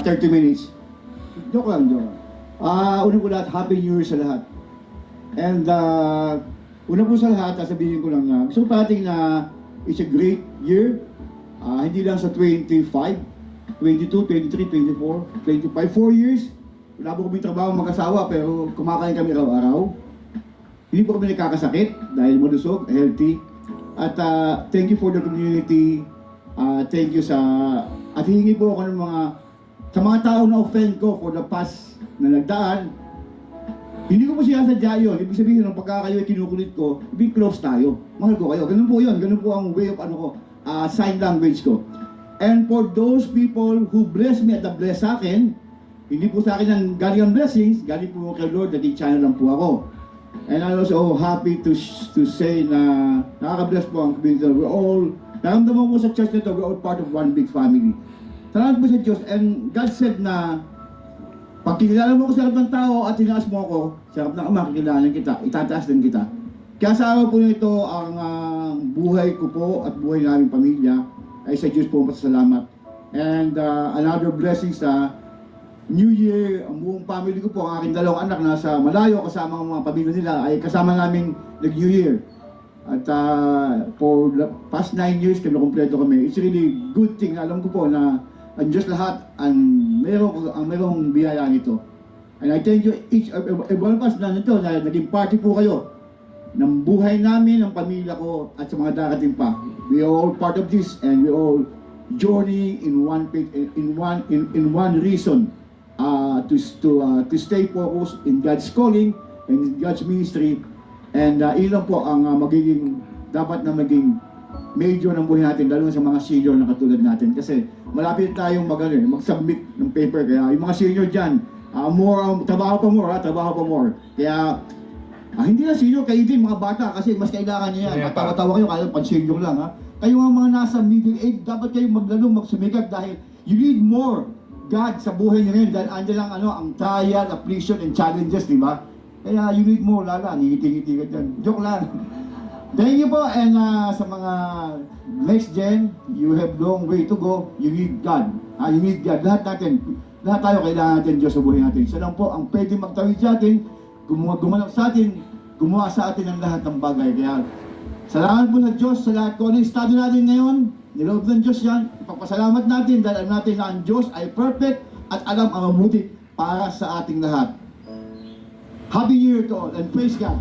30 minutes. Joke lang, joke lang. Una po lahat, Happy New Year sa lahat. And una po sa lahat, sasabihin ko lang na gusto ko parating na it's a great year. Hindi lang sa 25, 22, 23, 24, 25, 4 years. Wala po kami trabaho mag-asawa pero kumakain kami araw-araw. Hindi po kami nakakasakit dahil malusog, healthy. At thank you for the community. Thank you at hihingi po ako ng sa mga tao na offend ko for the past na nagdaan. Hindi ko po sinasadya yun. Ibig sabihin, nung pagka kayo kinukulit ko, ibig close tayo. Mahal ko kayo. Ganun po yun. Ganun po ang way of sign language ko. And for those people who bless me at bless sa akin, hindi po sa akin ang galing ang blessings, galing po kay Lord, naging channel lang po ako. And I'm also happy to say na nakaka-bless po ang community. We're all, naramdaman po sa church nito, we're all part of one big family. Salamat po sa Diyos. And God said na, pag kinilala mo ko sa harap ng tao at tinaas mo ako, sa harap ng Ama, kikilalanin kita, itataas din kita. Kaya sa araw po nito, ang buhay ko po at buhay ng aming pamilya ay sa Diyos po pasasalamat. And another blessing sa New Year, ang buong family ko po, ang aking dalawang anak nasa malayo kasama ang mga pamilya nila ay kasama namin nag-New Year. At for the past 9 years kami kompleto kami. It's really good thing. Alam ko po na ang Diyos lahat ang merong biyaya nito. And I thank you each every one of us na nito na naging party po kayo ng buhay namin, ng pamilya ko at sa mga darating pa. We are all part of this and we all journey in one reason to stay focused in God's calling and in God's ministry. And ilan po ang dapat na maging major ng buhay natin, lalo sa mga senior na katulad natin. Kasi malapit tayong mag-submit ng paper. Kaya yung mga senior dyan, trabaho pa more. Kaya hindi na senior, kayo din mga bata kasi mas kailangan niya yan. Matawa-tawa kayo, kaya pan-senior lang ha. Kayo mga nasa middle age, dapat kayo magsumikap dahil you need more God sa buhay niyo ngayon. Dahil andyan lang ang trial, affliction, and challenges, di ba? Kaya you need more, lala, ngiti-ngiti ka dyan. Joke lang. Thank you po, and sa mga next gen, you have long way to go. You need God. You need God. Lahat tayo kailangan natin Diyos sa buhay natin. Siya lang po ang pwede magtawid sa atin, gumanap sa atin, gumawa sa atin ang lahat ng bagay. Kaya salamat po sa Diyos sa lahat ko. Ano yung estado natin ngayon? Niloob ng Diyos yan. Ipagpasalamat natin dahil alam natin na ang Diyos ay perfect at alam ang mabuti para sa ating lahat. Happy New Year to all and praise God.